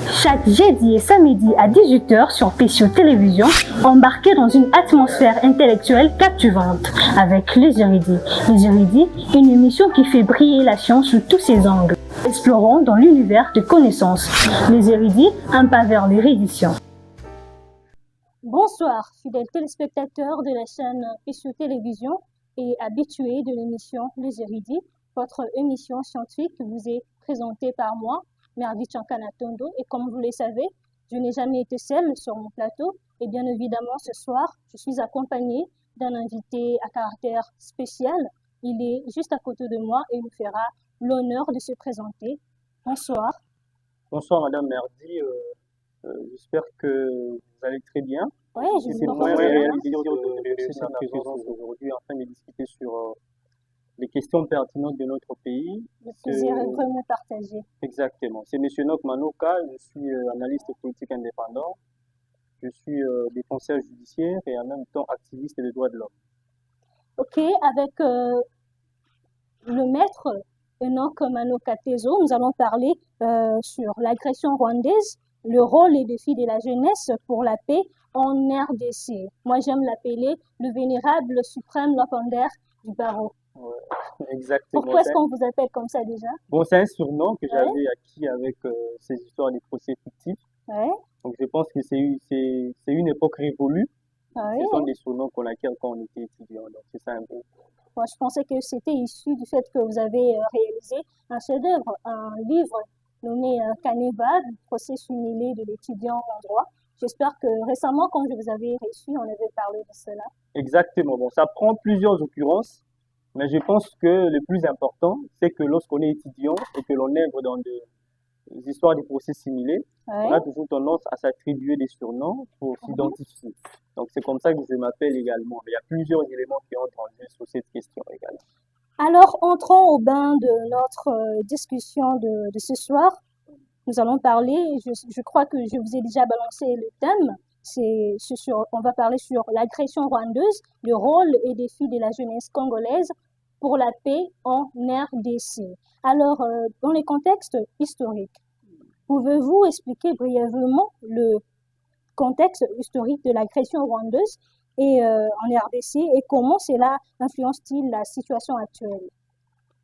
Chaque jeudi et samedi à 18h sur PCO Télévision, embarquez dans une atmosphère intellectuelle captivante avec Les Érudits. Les Érudits, une émission qui fait briller la science sous tous ses angles. Explorons dans l'univers de connaissances. Les Érudits, un pas vers l'érudition. Bonsoir, fidèles téléspectateurs de la chaîne PCO Télévision et habitués de l'émission Les Érudits, votre émission scientifique vous est présentée par moi, Merdi Chankana-Tondo, et comme vous le savez, je n'ai jamais été seule sur mon plateau, et bien évidemment ce soir, je suis accompagnée d'un invité à caractère spécial. Il est juste à côté de moi et nous fera l'honneur de se présenter. Bonsoir. Bonsoir Madame Merdi, j'espère que vous allez très bien. Oui, je C'est vous moi remercie. réalisé de cette présence aujourd'hui afin de discuter sur les questions pertinentes de notre pays. Le plaisir est vraiment partagé. Exactement. C'est M. Nok Manoka, je suis analyste politique indépendant, je suis défenseur judiciaire et en même temps activiste des droits de l'homme. Ok, avec le maître Enoch Manoka Tezo, nous allons parler sur l'agression rwandaise, le rôle et défis de la jeunesse pour la paix en RDC. Moi, j'aime l'appeler le vénérable suprême Lopander du barreau. Ouais, exactement. Pourquoi est-ce qu'on vous appelle comme ça déjà? Bon, c'est un surnom que j'avais acquis avec ces histoires des procès fictifs. Ouais. Donc je pense que c'est une époque révolue. Ouais. Ce sont des surnoms qu'on acquiert quand on était étudiant. Donc c'est ça un peu. Moi, je pensais que c'était issu du fait que vous avez réalisé un chef-d'œuvre, un livre nommé Caneva, du procès humilié de l'étudiant en droit. J'espère que récemment, quand je vous avais reçu, on avait parlé de cela. Exactement. Bon, ça prend plusieurs occurrences, mais je pense que le plus important, c'est que lorsqu'on est étudiant et que l'on œuvre dans des histoires de procès similés, on a toujours tendance à s'attribuer des surnoms pour s'identifier. Donc c'est comme ça que je m'appelle également. Il y a plusieurs éléments qui entrent en jeu sur cette question également. Alors, entrons au bain de notre discussion de ce soir. Nous allons parler, je crois que je vous ai déjà balancé le thème, on va parler sur l'agression rwandaise, le rôle et défis de la jeunesse congolaise pour la paix en RDC. Alors, dans les contextes historiques, pouvez-vous expliquer brièvement le contexte historique de l'agression rwandaise et en RDC et comment cela influence-t-il la situation actuelle?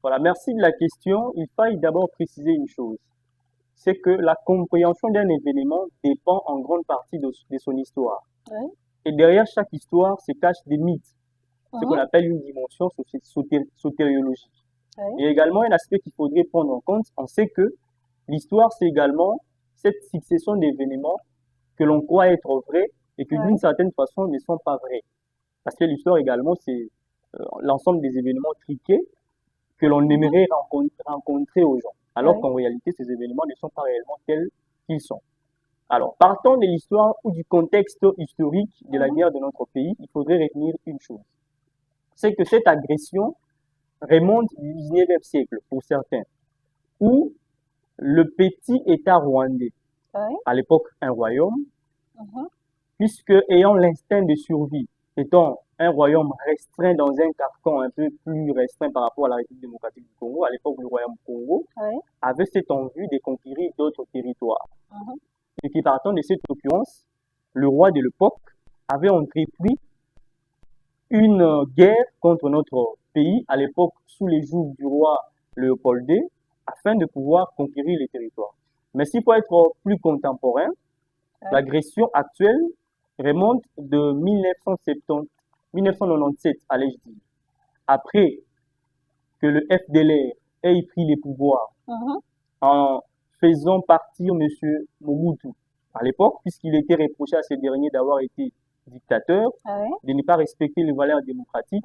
Voilà, merci de la question. Il faille d'abord préciser une chose, c'est que la compréhension d'un événement dépend en grande partie de son histoire. Et derrière chaque histoire se cachent des mythes, ce qu'on appelle une dimension sotériologique. Et également un aspect qu'il faudrait prendre en compte, on sait que l'histoire c'est également cette succession d'événements que l'on croit être vrais et que d'une certaine façon ne sont pas vrais. Parce que l'histoire également c'est l'ensemble des événements triqués que l'on aimerait rencontrer aux gens. Alors qu'en réalité, ces événements ne sont pas réellement tels qu'ils sont. Alors, partant de l'histoire ou du contexte historique de la guerre de notre pays, il faudrait retenir une chose. C'est que cette agression remonte du 19e siècle pour certains, où le petit État rwandais, à l'époque un royaume, puisque ayant l'instinct de survie, étant un royaume restreint dans un carcan un peu plus restreint par rapport à la République démocratique du Congo, à l'époque le royaume Congo, avait cette envie de conquérir d'autres territoires. Et qui partant de cette occurrence, le roi de l'époque avait entrepris une guerre contre notre pays, à l'époque sous les jougs du roi Léopold II, afin de pouvoir conquérir les territoires. Mais s'il faut être plus contemporain, l'agression actuelle remonte de 1997, allais-je dire, après que le FDLR ait pris les pouvoirs en faisant partir M. Mobutu à l'époque, puisqu'il était reproché à ce dernier d'avoir été dictateur, de ne pas respecter les valeurs démocratiques,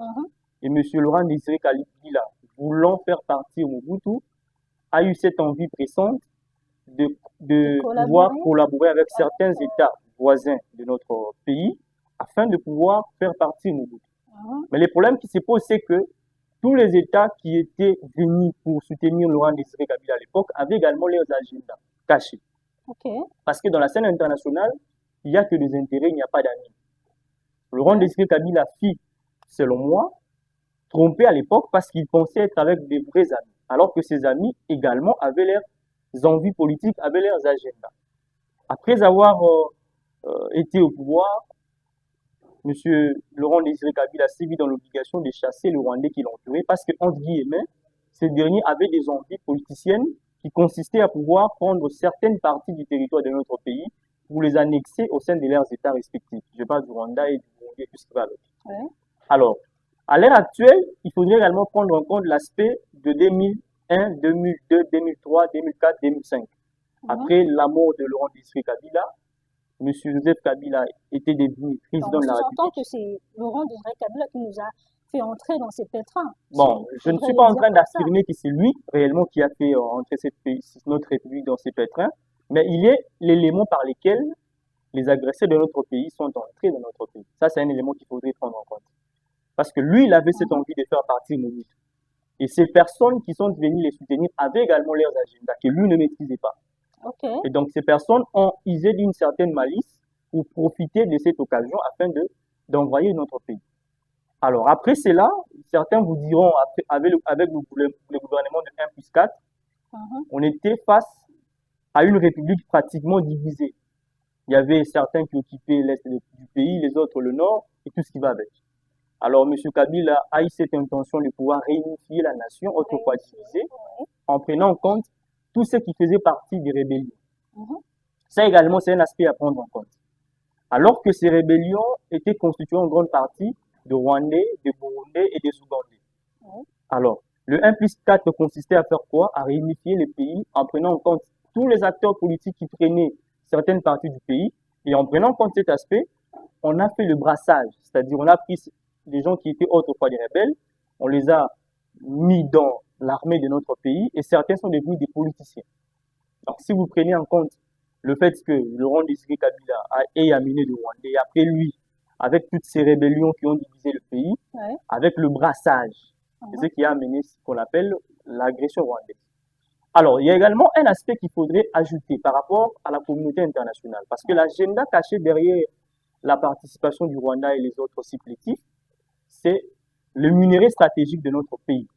et M. Laurent Désiré Kabila, voulant faire partir Mobutu, a eu cette envie pressante de pouvoir collaborer avec certains États voisins de notre pays afin de pouvoir faire partir Mobutu. Mais le problème qui se pose, c'est que tous les États qui étaient venus pour soutenir Laurent Désiré Kabila à l'époque avaient également leurs agendas cachés. Parce que dans la scène internationale, il n'y a que des intérêts, il n'y a pas d'amis. Laurent Désiré Kabila fit, selon moi, tromper à l'époque parce qu'il pensait être avec des vrais amis, alors que ses amis également avaient leurs envies politiques, avaient leurs agendas. Après avoir été au pouvoir, M. Laurent Désiré Kabila s'est vu dans l'obligation de chasser le Rwandais qui l'entourait parce que, entre guillemets, ce dernier avait des envies politiciennes qui consistaient à pouvoir prendre certaines parties du territoire de notre pays pour les annexer au sein de leurs États respectifs. Je parle du Rwanda et du Burundi et tout ce qui va avec. Ouais. Alors, à l'heure actuelle, il faudrait également prendre en compte l'aspect de 2001, 2002, 2003, 2004, 2005. Après la mort de Laurent Désiré Kabila, M. Joseph Kabila était devenu président de la République. J'entends que c'est Laurent Désiré Kabila qui nous a fait entrer dans ces pétrins. Bon, je ne suis pas en train d'affirmer que c'est lui réellement qui a fait entrer notre République dans ces pétrins, mais il est l'élément par lequel les agresseurs de notre pays sont entrés dans notre pays. Ça, c'est un élément qu'il faudrait prendre en compte. Parce que lui, il avait cette envie de faire partie de nous. Et ces personnes qui sont venues les soutenir avaient également leurs agendas que lui ne maîtrisait pas. Okay. Et donc, ces personnes ont usé d'une certaine malice pour profiter de cette occasion afin d'envoyer notre pays. Alors, après cela, certains vous diront, avec le gouvernement de 1 plus 4, on était face à une république pratiquement divisée. Il y avait certains qui occupaient l'est du pays, les autres le nord, et tout ce qui va avec. Alors, M. Kabila a eu cette intention de pouvoir réunifier la nation, autrefois divisée, en prenant en compte tout ce qui faisait partie des rébellions. Ça également, c'est un aspect à prendre en compte. Alors que ces rébellions étaient constituées en grande partie de Rwandais, de Burundais et des Ougandais. Alors, le 1 plus 4 consistait à faire quoi? À réunifier le pays en prenant en compte tous les acteurs politiques qui prenaient certaines parties du pays. Et en prenant en compte cet aspect, on a fait le brassage, c'est-à-dire on a pris des gens qui étaient autrefois des rebelles, on les a mis dans l'armée de notre pays et certains sont devenus des politiciens. Donc, si vous prenez en compte le fait que Laurent Désiré Kabila ait amené le Rwandais, et après lui, avec toutes ces rébellions qui ont divisé le pays, avec le brassage, c'est ce qui a amené ce qu'on appelle l'agression rwandaise. Alors, il y a également un aspect qu'il faudrait ajouter par rapport à la communauté internationale, parce que l'agenda caché derrière la participation du Rwanda et les autres supplétifs, c'est le minerai stratégique de notre pays.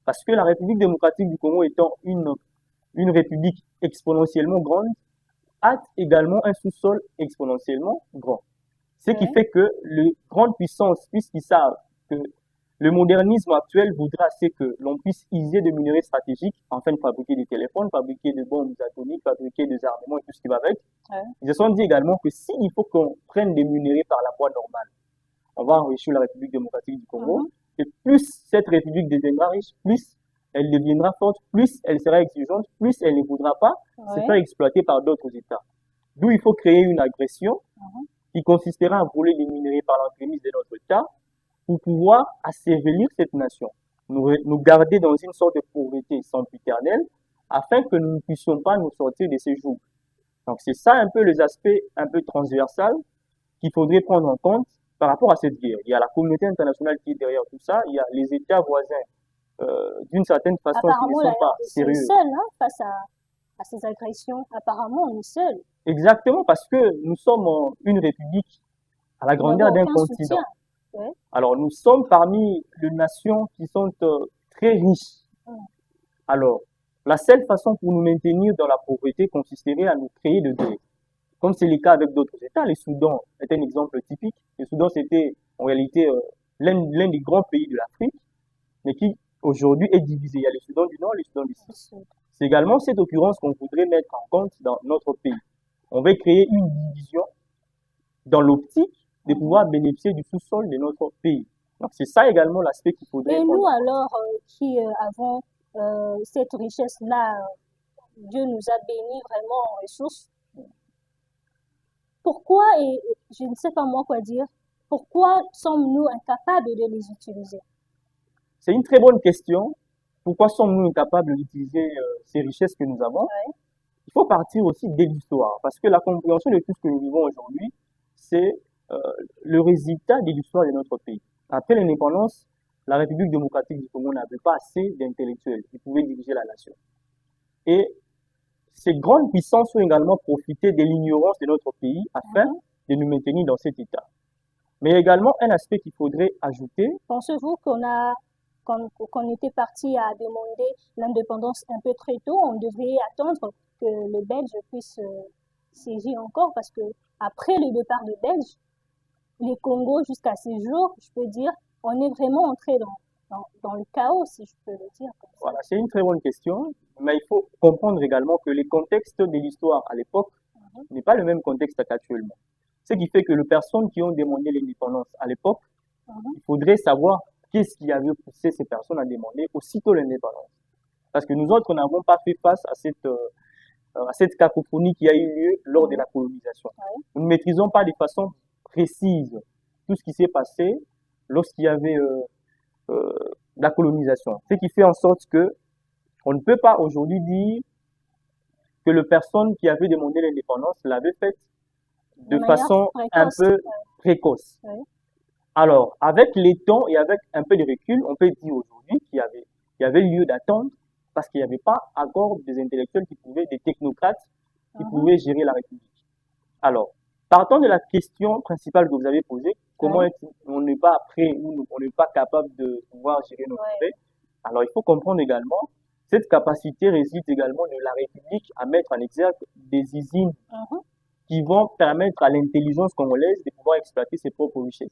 Parce que la République démocratique du Congo étant une république exponentiellement grande, a également un sous-sol exponentiellement grand. Ce qui fait que les grandes puissances, puisqu'ils savent que le modernisme actuel voudra c'est que l'on puisse user de minerais stratégiques afin de fabriquer des téléphones, fabriquer des bombes atomiques, fabriquer des armements et tout ce qui va avec. Ils se sont dit également que s'il faut qu'on prenne des minerais par la voie normale, on va enrichir la République démocratique du Congo. Et plus cette république deviendra riche, plus elle deviendra forte, plus elle sera exigeante, plus elle ne voudra pas se faire exploiter par d'autres États. D'où il faut créer une agression qui consistera à voler des minerais par l'entremise de notre État pour pouvoir asservir cette nation, nous garder dans une sorte de pauvreté sempiternelle afin que nous ne puissions pas nous sortir de ces jours. Donc c'est ça un peu les aspects un peu transversaux qu'il faudrait prendre en compte par rapport à cette guerre. Il y a la communauté internationale qui est derrière tout ça, il y a les États voisins d'une certaine façon qui ne sont pas sérieux. On est seul face à ces agressions. Apparemment, on est seul. Exactement, parce que nous sommes une république à la grandeur d'un continent. Alors, nous sommes parmi les nations qui sont très riches. Alors, la seule façon pour nous maintenir dans la pauvreté consisterait à nous créer de guerre. Comme c'est le cas avec d'autres États, le Soudan est un exemple typique. Le Soudan, c'était en réalité l'un des grands pays de l'Afrique, mais qui aujourd'hui est divisé. Il y a le Soudan du Nord et le Soudan du Sud. C'est également cette occurrence qu'on voudrait mettre en compte dans notre pays. On va créer une division dans l'optique de pouvoir bénéficier du sous-sol de notre pays. Donc c'est ça également l'aspect qu'il faudrait. Et nous alors qui avons cette richesse-là, Dieu nous a bénis vraiment en ressources. Pourquoi, et je ne sais pas moi quoi dire, pourquoi sommes-nous incapables de les utiliser? C'est une très bonne question. Pourquoi sommes-nous incapables d'utiliser ces richesses que nous avons? Il faut partir aussi de l'histoire, parce que la compréhension de tout ce que nous vivons aujourd'hui, c'est le résultat de l'histoire de notre pays. Après l'indépendance, la République démocratique du Congo n'avait pas assez d'intellectuels qui pouvaient diriger la nation. Et ces grandes puissances ont également profité de l'ignorance de notre pays afin de nous maintenir dans cet état. Mais également un aspect qu'il faudrait ajouter. Pensez-vous qu'on était parti à demander l'indépendance un peu très tôt, on devrait attendre que les Belges puissent siégé encore parce que après le départ des Belges, les Congos jusqu'à ces jours, je peux dire, on est vraiment entré dans le chaos, si je peux le dire comme ça. Voilà, c'est une très bonne question, mais il faut comprendre également que le contexte de l'histoire à l'époque n'est pas le même contexte qu'actuellement. Ce qui fait que les personnes qui ont demandé l'indépendance à l'époque, il faudrait savoir qu'est-ce qui avait poussé ces personnes à demander aussitôt l'indépendance. Parce que nous autres n'avons pas fait face à cette cacophonie qui a eu lieu lors de la colonisation. Nous ne maîtrisons pas de façon précise tout ce qui s'est passé lorsqu'il y avait la colonisation. Ce qui fait en sorte que on ne peut pas aujourd'hui dire que les personnes qui avaient demandé l'indépendance l'avaient faite de façon un peu précoce. Alors, avec les temps et avec un peu de recul, on peut dire aujourd'hui qu'il y avait lieu d'attendre parce qu'il n'y avait pas encore des intellectuels des technocrates qui pouvaient gérer la République. Alors, partant de la question principale que vous avez posée, comment on n'est pas prêt ou on n'est pas capable de pouvoir gérer nos pays, alors il faut comprendre également cette capacité réside également de la République à mettre en exergue des usines qui vont permettre à l'intelligence congolaise de pouvoir exploiter ses propres richesses.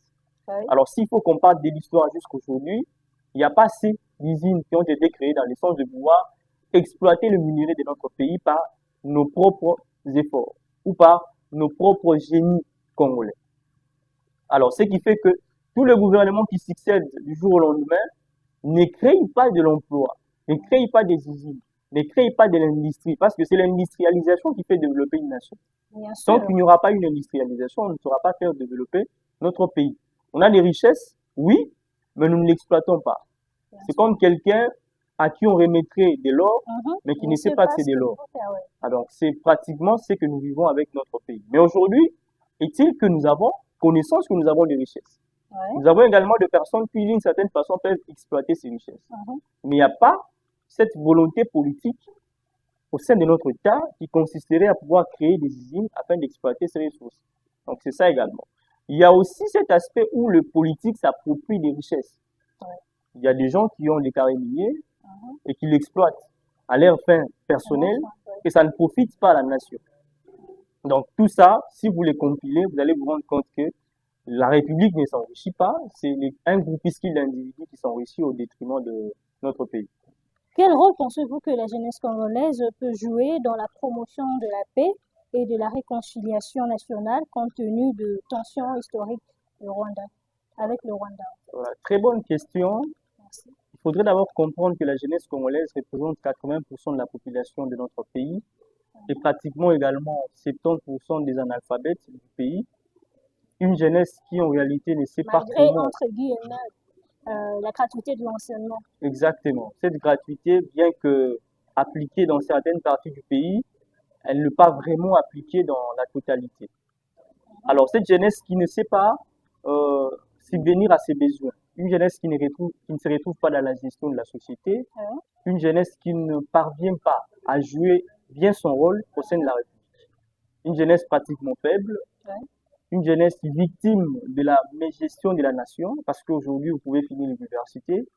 Alors, s'il faut qu'on parle de l'histoire jusqu'aujourd'hui, il n'y a pas assez d'usines qui ont été créées dans le sens de pouvoir exploiter le minerai de notre pays par nos propres efforts ou par nos propres génies congolais. Alors, ce qui fait que tous les gouvernements qui succèdent du jour au lendemain ne créent pas de l'emploi, ne créent pas des usines, ne créent pas de l'industrie, parce que c'est l'industrialisation qui fait développer une nation. Tant qu'il n'y aura pas une industrialisation, on ne saura pas faire développer notre pays. On a des richesses, oui, mais nous ne l'exploitons pas. C'est comme quelqu'un à qui on remettrait de l'or, mais qui ne sait pas que c'est de l'or. Alors, c'est pratiquement ce que nous vivons avec notre pays. Mais aujourd'hui, est-il que nous avons connaissance que nous avons des richesses? Nous avons également des personnes qui, d'une certaine façon, peuvent exploiter ces richesses. Mais il n'y a pas cette volonté politique au sein de notre État qui consisterait à pouvoir créer des usines afin d'exploiter ces ressources. Donc, c'est ça également. Il y a aussi cet aspect où le politique s'approprie des richesses. Il y a des gens qui ont des carrés miniers et qui l'exploitent à leur fin personnelle et ça ne profite pas à la nation. Donc tout ça, si vous les compilez, vous allez vous rendre compte que la République ne s'enrichit pas, c'est un groupuscule d'individus qui s'enrichit au détriment de notre pays. Quel rôle pensez-vous que la jeunesse congolaise peut jouer dans la promotion de la paix et de la réconciliation nationale compte tenu de tensions historiques avec le Rwanda? Voilà, très bonne question. Merci. Il faudrait d'abord comprendre que la jeunesse congolaise représente 80% de la population de notre pays et pratiquement également 70% des analphabètes du pays. Une jeunesse qui en réalité ne sait pas comment... entre guillemets, la gratuité de l'enseignement. Exactement. Cette gratuité, bien que appliquée dans certaines parties du pays, elle n'est pas vraiment appliquée dans la totalité. Alors, cette jeunesse qui ne sait pas subvenir à ses besoins, une jeunesse qui ne se retrouve pas dans la gestion de la société, une jeunesse qui ne parvient pas à jouer bien son rôle au sein de la République, une jeunesse pratiquement faible, une jeunesse victime de la mégestion de la nation, parce qu'aujourd'hui vous pouvez finir l'université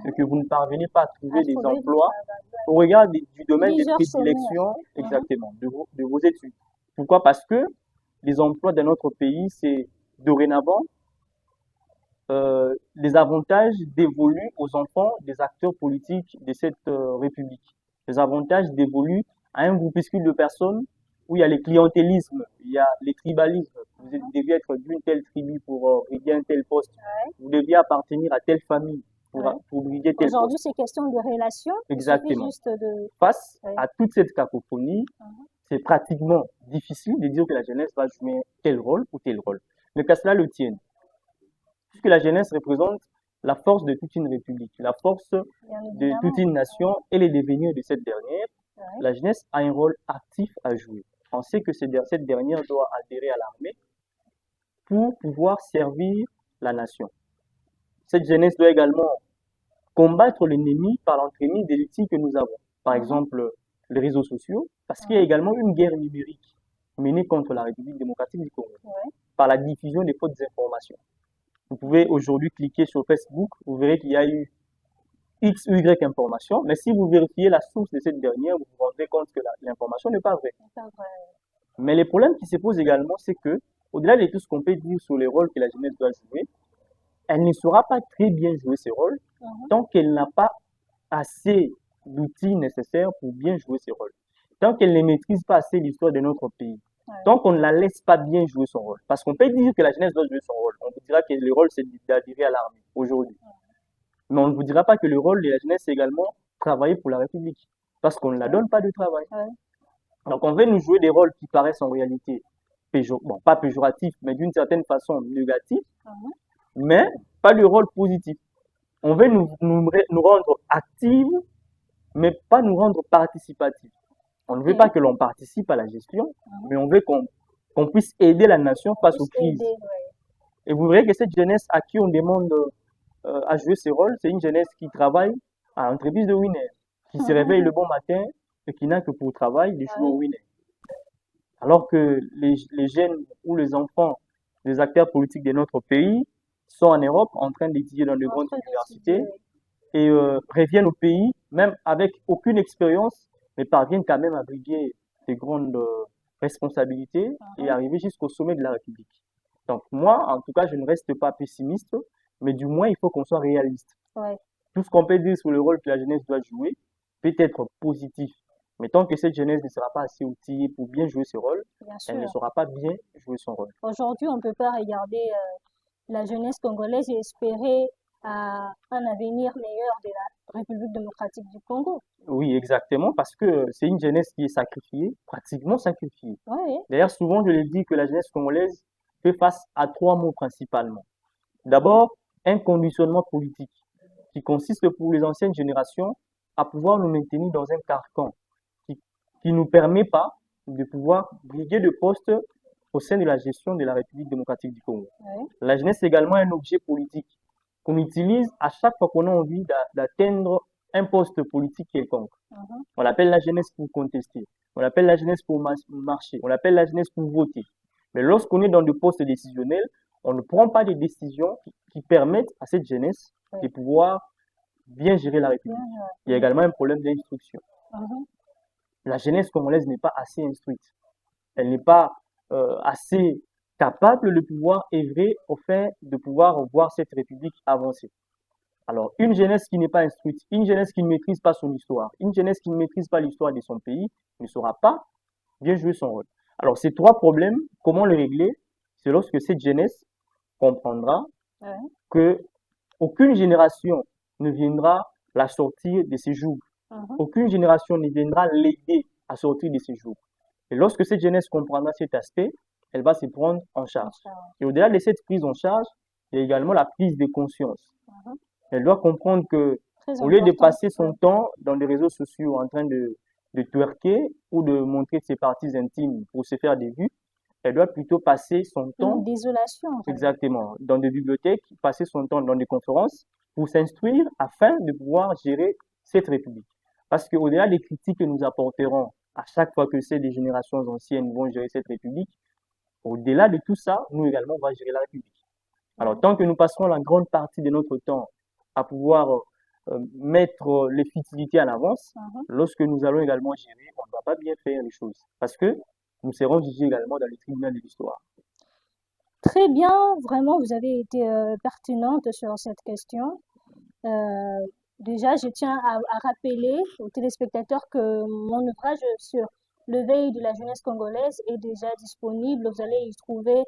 et que vous ne parvenez pas à trouver des emplois au regard du domaine de prédilection exactement de vos études. Pourquoi? Parce que les emplois dans notre pays, c'est dorénavant les avantages dévolus aux enfants des acteurs politiques de cette République. Les avantages dévolus à un groupuscule de personnes où il y a le clientélisme, il y a le tribalisme. Vous deviez être d'une telle tribu pour briguer un tel poste. Vous deviez appartenir à telle famille pour briguer tel poste. Aujourd'hui, c'est question de relations. Exactement. Face à toute cette cacophonie, c'est pratiquement difficile de dire que la jeunesse va jouer tel rôle ou tel rôle. Mais qu'à cela le tienne. Puisque la jeunesse représente la force de toute une république, la force de toute une nation et les devenirs de cette dernière, la jeunesse a un rôle actif à jouer. On sait que cette dernière doit adhérer à l'armée pour pouvoir servir la nation. Cette jeunesse doit également combattre l'ennemi par l'entremise des outils que nous avons. Par exemple, les réseaux sociaux, parce qu'il y a également une guerre numérique menée contre la République démocratique du Congo par la diffusion des fausses informations. Vous pouvez aujourd'hui cliquer sur Facebook, vous verrez qu'il y a eu X ou Y informations, mais si vous vérifiez la source de cette dernière, vous vous rendrez compte que l'information n'est pas vraie. Mais les problèmes qui se posent également, c'est que, au-delà de tout ce qu'on peut dire sur les rôles que la jeunesse doit jouer, elle ne saura pas très bien jouer ses rôles tant qu'elle n'a pas assez d'outils nécessaires pour bien jouer ses rôles. Tant qu'elle ne maîtrise pas assez l'histoire de notre pays. Tant qu'on ne la laisse pas bien jouer son rôle. Parce qu'on peut dire que la jeunesse doit jouer son rôle. On vous dira que le rôle, c'est d'adhérer à l'armée aujourd'hui. Mais on ne vous dira pas que le rôle de la jeunesse, c'est également travailler pour la République. Parce qu'on ne la donne pas de travail. Donc on veut nous jouer des rôles qui paraissent en réalité, bon, pas péjoratifs, mais d'une certaine façon négatifs, mais pas de rôle positif. On veut nous rendre actifs, mais pas nous rendre participatifs. On ne veut pas que l'on participe à la gestion, mais on veut qu'on puisse aider la nation face aux crises. Et vous verrez que cette jeunesse à qui on demande à jouer ce rôle, c'est une jeunesse qui travaille à l'entreprise de Winner, qui se réveille le bon matin et qui n'a que pour travail de jouer au Winner. Alors que les jeunes ou les enfants des acteurs politiques de notre pays sont en Europe en train d'étudier dans de grandes universités et reviennent au pays, même avec aucune expérience, mais parviennent quand même à briguer de grandes responsabilités et arriver jusqu'au sommet de la République. Donc moi, en tout cas, je ne reste pas pessimiste, mais du moins, il faut qu'on soit réaliste. Tout ce qu'on peut dire sur le rôle que la jeunesse doit jouer peut être positif. Mais tant que cette jeunesse ne sera pas assez outillée pour bien jouer ce rôle, elle ne saura pas bien jouer son rôle. Aujourd'hui, on ne peut pas regarder la jeunesse congolaise et espérer à un avenir meilleur de la République démocratique du Congo. Oui, exactement, parce que c'est une jeunesse qui est sacrifiée, pratiquement sacrifiée. D'ailleurs, souvent, je le dis que la jeunesse congolaise fait face à 3 mots principalement. D'abord, un conditionnement politique qui consiste pour les anciennes générations à pouvoir nous maintenir dans un carcan qui ne nous permet pas de pouvoir briguer de postes au sein de la gestion de la République démocratique du Congo. La jeunesse est également un objet politique qu'on utilise à chaque fois qu'on a envie d'atteindre un poste politique quelconque. On l'appelle la jeunesse pour contester, on l'appelle la jeunesse pour marcher, on l'appelle la jeunesse pour voter. Mais lorsqu'on est dans des postes décisionnels, on ne prend pas des décisions qui permettent à cette jeunesse de pouvoir bien gérer la République. Il y a également un problème d'instruction. La jeunesse congolaise n'est pas assez instruite. Elle n'est pas assez capable de pouvoir œuvrer au fait de pouvoir voir cette République avancer. Alors, une jeunesse qui n'est pas instruite, une jeunesse qui ne maîtrise pas son histoire, une jeunesse qui ne maîtrise pas l'histoire de son pays, ne saura pas bien jouer son rôle. Alors, ces 3 problèmes, comment les régler? C'est lorsque cette jeunesse comprendra que aucune génération ne viendra la sortir de ses jours. Aucune génération ne viendra l'aider à sortir de ses jours. Et lorsque cette jeunesse comprendra cet aspect, elle va se prendre en charge. Et au-delà de cette prise en charge, il y a également la prise de conscience. Elle doit comprendre que, au lieu de passer son temps dans les réseaux sociaux en train de twerker ou de montrer ses parties intimes pour se faire des vues, elle doit plutôt passer son temps d'isolation. Exactement, dans des bibliothèques, passer son temps dans des conférences pour s'instruire afin de pouvoir gérer cette République. Parce qu'au-delà des critiques que nous apporterons à chaque fois que des générations anciennes vont gérer cette République, au-delà de tout ça, nous également, on va gérer la République. Alors, tant que nous passerons la grande partie de notre temps à pouvoir mettre les futilités en avance, lorsque nous allons également gérer, on ne va pas bien faire les choses. Parce que nous serons jugés également dans le tribunal de l'histoire. Très bien, vraiment, vous avez été pertinente sur cette question. Déjà, je tiens à rappeler aux téléspectateurs que mon ouvrage sur l'éveil de la jeunesse congolaise est déjà disponible. Vous allez y trouver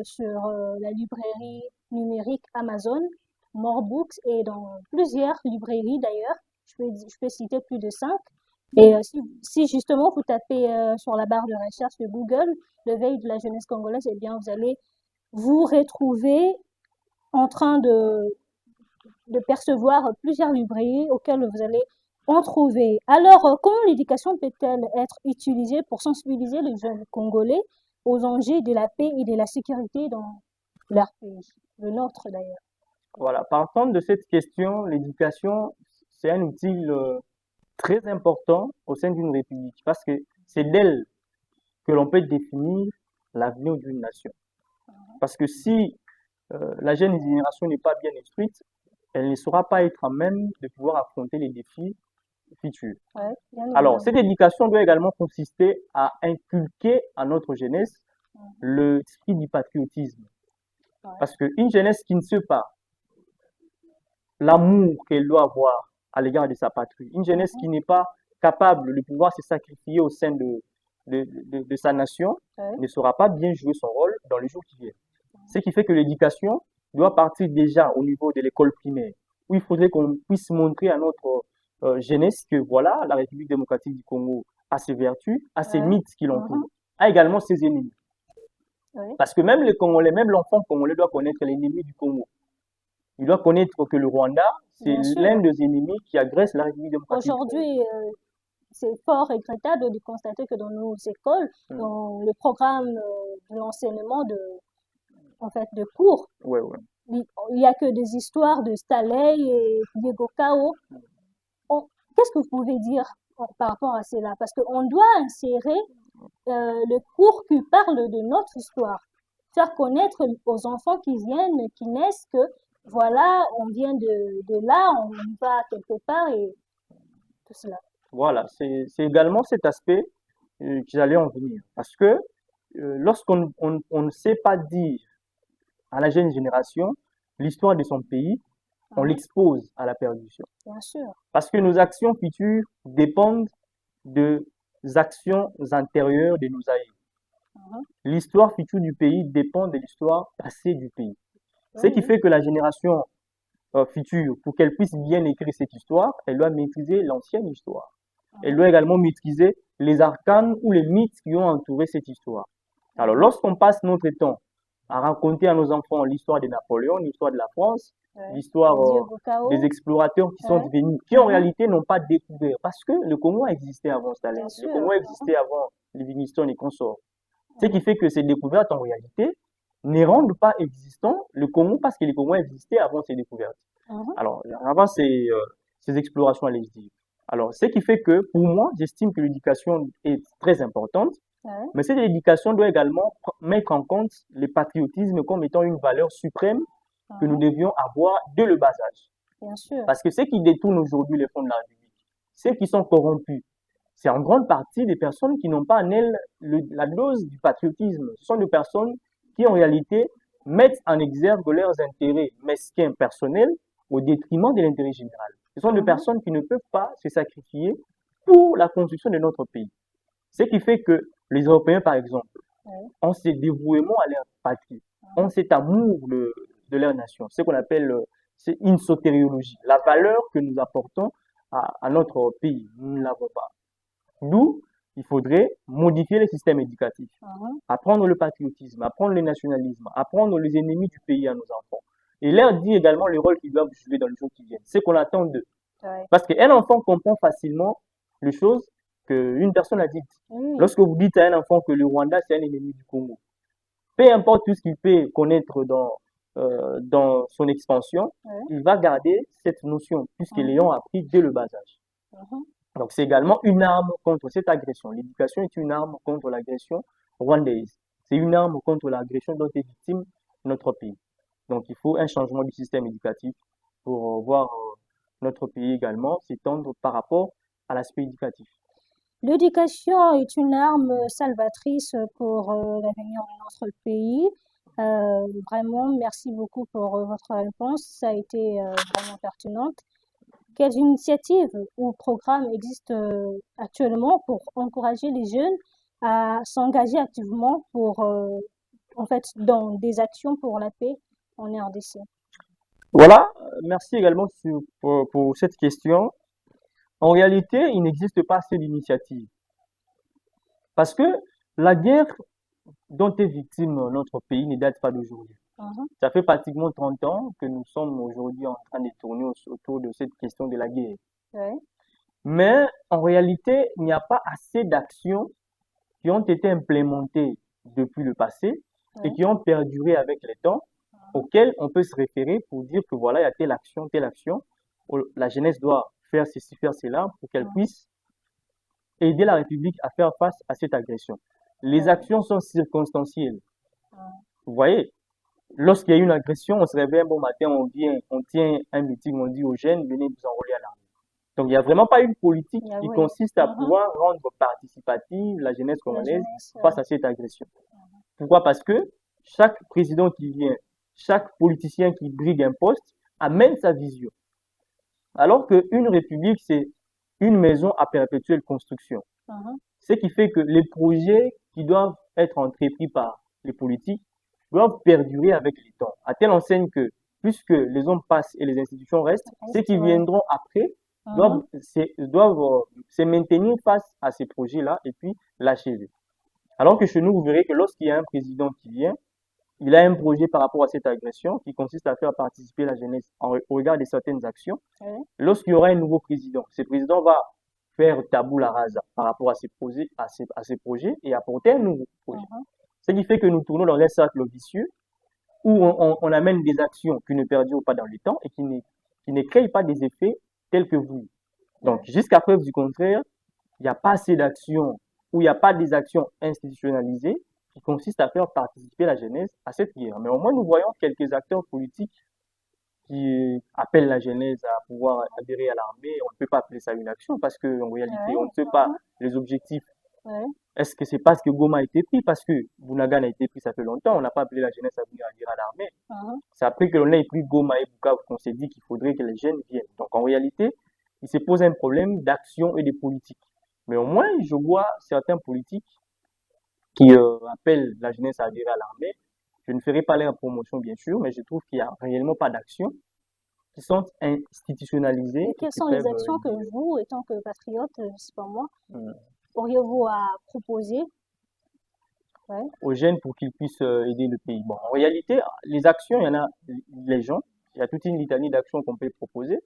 sur la librairie numérique Amazon, More Books et dans plusieurs librairies d'ailleurs. Je peux citer plus de 5. Et si justement vous tapez sur la barre de recherche de Google l'éveil de la jeunesse congolaise, eh bien vous allez vous retrouver en train de percevoir plusieurs librairies auxquelles vous allez en trouver. Alors, comment l'éducation peut-elle être utilisée pour sensibiliser les jeunes Congolais aux enjeux de la paix et de la sécurité dans leur pays, le nôtre d'ailleurs? Voilà, partant de cette question, l'éducation, c'est un outil très important au sein d'une république parce que c'est d'elle que l'on peut définir l'avenir d'une nation. Parce que si la jeune génération n'est pas bien instruite, elle ne saura pas être à même de pouvoir affronter les défis futures. Ouais, bien Alors, cette évidemment. éducation doit également consister à inculquer à notre jeunesse l'esprit du patriotisme. Ouais. Parce qu'une jeunesse qui ne sait pas l'amour qu'elle doit avoir à l'égard de sa patrie, une jeunesse qui n'est pas capable de pouvoir se sacrifier au sein de sa nation, ne saura pas bien jouer son rôle dans les jours qui viennent. Ce qui fait que l'éducation doit partir déjà au niveau de l'école primaire, où il faudrait qu'on puisse montrer à notre jeunesse que voilà, la République démocratique du Congo a ses vertus, a ses mythes qui l'entourent, a également ses ennemis. Parce que même les Congolais, même l'enfant congolais doit connaître l'ennemi du Congo. Il doit connaître que le Rwanda, c'est l'un des ennemis qui agresse la République démocratique. Aujourd'hui, c'est fort regrettable de constater que dans nos écoles, dans le programme de l'enseignement en fait, de cours, il n'y a que des histoires de Staley et Diego Cao. Qu'est-ce que vous pouvez dire par rapport à cela? Parce qu'on doit insérer le cours qui parle de notre histoire, faire connaître aux enfants qui viennent, qui naissent, que voilà, on vient de là, on va quelque part et tout cela. Voilà, c'est également cet aspect que j'allais en venir. Parce que lorsqu'on ne sait pas dire à la jeune génération l'histoire de son pays, on l'expose à la perdition. Bien sûr. Parce que nos actions futures dépendent des actions antérieures de nos aïeux. L'histoire future du pays dépend de l'histoire passée du pays. Ce qui fait que la génération future, pour qu'elle puisse bien écrire cette histoire, elle doit maîtriser l'ancienne histoire. Elle doit également maîtriser les arcanes ou les mythes qui ont entouré cette histoire. Alors, lorsqu'on passe notre temps à raconter à nos enfants l'histoire de Napoléon, l'histoire de la France, l'histoire des explorateurs qui sont venus, qui en réalité n'ont pas découvert, parce que le Congo a existé avant Staline, le Congo a existé avant Livingstone et consorts. Ce qui fait que ces découvertes, en réalité, ne rendent pas existant le Congo parce que le Congo existait avant ces découvertes. Alors, avant ces explorations, allez-je dire. Alors, ce qui fait que, pour moi, j'estime que l'éducation est très importante, mais cette éducation doit également mettre en compte le patriotisme comme étant une valeur suprême que nous devions avoir dès le bas âge. Bien sûr. Parce que ceux qui détournent aujourd'hui les fonds de la République, ceux qui sont corrompus, c'est en grande partie des personnes qui n'ont pas en elles la dose du patriotisme. Ce sont des personnes qui, en réalité, mettent en exergue leurs intérêts mesquins personnels au détriment de l'intérêt général. Ce sont des personnes qui ne peuvent pas se sacrifier pour la construction de notre pays. Ce qui fait que les Européens, par exemple, ont ce dévouement à leur patrie, ont cet amour de leur nation, ce qu'on appelle une sotériologie, la valeur que nous apportons à notre pays. Nous ne l'avons pas. D'où il faudrait modifier le système éducatif, apprendre le patriotisme, apprendre le nationalisme, apprendre les ennemis du pays à nos enfants. Et leur dire également le rôle qu'ils doivent jouer dans les jours qui viennent, ce qu'on attend d'eux. Parce qu'un enfant comprend facilement les choses qu'une personne a dites. Lorsque vous dites à un enfant que le Rwanda, c'est un ennemi du Congo, peu importe tout ce qu'il peut connaître dans son expansion, il va garder cette notion, puisqu'ils l'ayant appris dès le bas âge. Donc, c'est également une arme contre cette agression. L'éducation est une arme contre l'agression rwandaise. C'est une arme contre l'agression dont est victime notre pays. Donc, il faut un changement du système éducatif pour voir notre pays également s'étendre par rapport à l'aspect éducatif. L'éducation est une arme salvatrice pour l'avenir de notre pays. Vraiment, merci beaucoup pour votre réponse. Ça a été vraiment pertinente. Quelles initiatives ou programmes existent actuellement pour encourager les jeunes à s'engager activement en fait, dans des actions pour la paix en RDC? Voilà, merci également pour cette question. En réalité, il n'existe pas assez d'initiatives. Parce que la guerre dont est victime notre pays ne date pas d'aujourd'hui. Ça fait pratiquement 30 ans que nous sommes aujourd'hui en train de tourner autour de cette question de la guerre. Mais en réalité, il n'y a pas assez d'actions qui ont été implémentées depuis le passé et qui ont perduré avec le temps, auxquelles on peut se référer pour dire que voilà, il y a telle action, la jeunesse doit faire ceci, faire cela, pour qu'elle puisse aider la République à faire face à cette agression. Les actions sont circonstancielles. Vous voyez, lorsqu'il y a une agression, on se réveille un bon matin, on tient un meeting, on dit aux jeunes, venez vous enrôler à l'armée. Donc, il n'y a vraiment pas une politique Ah qui oui. consiste à pouvoir rendre participative la jeunesse La congolaise jeunesse, face à cette agression. Pourquoi? Parce que chaque président qui vient, chaque politicien qui brigue un poste amène sa vision. Alors qu'une république, c'est une maison à perpétuelle construction. Ce qui fait que les projets qui doivent être entrepris par les politiques doivent perdurer avec le temps. À telle enseigne que, puisque les hommes passent et les institutions restent, ceux qui viendront après doivent se maintenir face à ces projets-là et puis l'achever. Alors que chez nous, vous verrez que lorsqu'il y a un président qui vient, il a un projet par rapport à cette agression qui consiste à faire participer la jeunesse au regard de certaines actions. Lorsqu'il y aura un nouveau président, ce président va faire tabula rasa par rapport à ces projets et apporter un nouveau projet. Ce qui fait que nous tournons dans un cercle vicieux où on amène des actions qui ne perdurent pas dans le temps et qui ne créent pas des effets tels que voulu. Donc, jusqu'à preuve du contraire, il n'y a pas assez d'actions ou il n'y a pas des actions institutionnalisées qui consistent à faire participer la jeunesse à cette guerre. Mais au moins, nous voyons quelques acteurs politiques qui appellent la jeunesse à pouvoir adhérer à l'armée. On ne peut pas appeler ça une action parce qu'en réalité, on ne sait pas les objectifs. Est-ce que c'est parce que Goma a été pris? Parce que Bunagana a été pris, ça fait longtemps. On n'a pas appelé la jeunesse à venir adhérer à l'armée. C'est après que l'on ait pris Goma et Bukavu qu'on s'est dit qu'il faudrait que les jeunes viennent. Donc en réalité, il se pose un problème d'action et de politique. Mais au moins, je vois certains politiques qui appellent la jeunesse à adhérer à l'armée. Je ne ferai pas leur promotion, bien sûr, mais je trouve qu'il n'y a réellement pas d'actions qui sont institutionnalisées. Et quelles sont les actions que vous, étant que patriote, je ne sais pas moi, auriez-vous à proposer aux jeunes pour qu'ils puissent aider le pays? Bon, en réalité, les actions, il y en a les gens. Il y a toute une litanie d'actions qu'on peut proposer.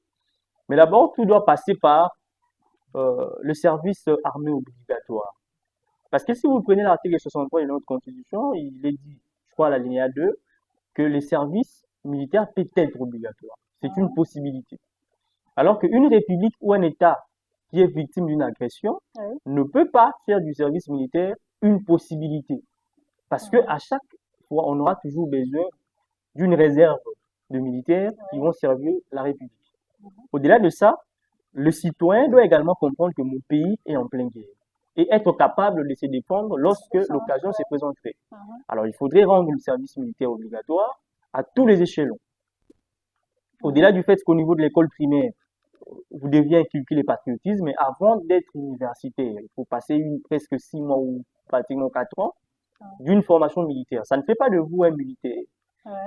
Mais d'abord, tout doit passer par le service armé obligatoire. Parce que si vous prenez l'article 63 de notre Constitution, il est dit, je crois à l'alinéa 2, que les services militaires peuvent être obligatoires. C'est une possibilité. Alors qu'une république ou un État qui est victime d'une agression ne peut pas faire du service militaire une possibilité. Parce que à chaque fois, on aura toujours besoin d'une réserve de militaires qui vont servir la République. Au-delà de ça, le citoyen doit également comprendre que mon pays est en pleine guerre et être capable de se défendre lorsque l'occasion se présenterait. Alors, il faudrait rendre le service militaire obligatoire à tous les échelons. Au-delà du fait qu'au niveau de l'école primaire, vous deviez inculquer le patriotisme, mais avant d'être universitaire, il faut passer presque 6 mois ou pratiquement 4 ans d'une formation militaire. Ça ne fait pas de vous un militaire,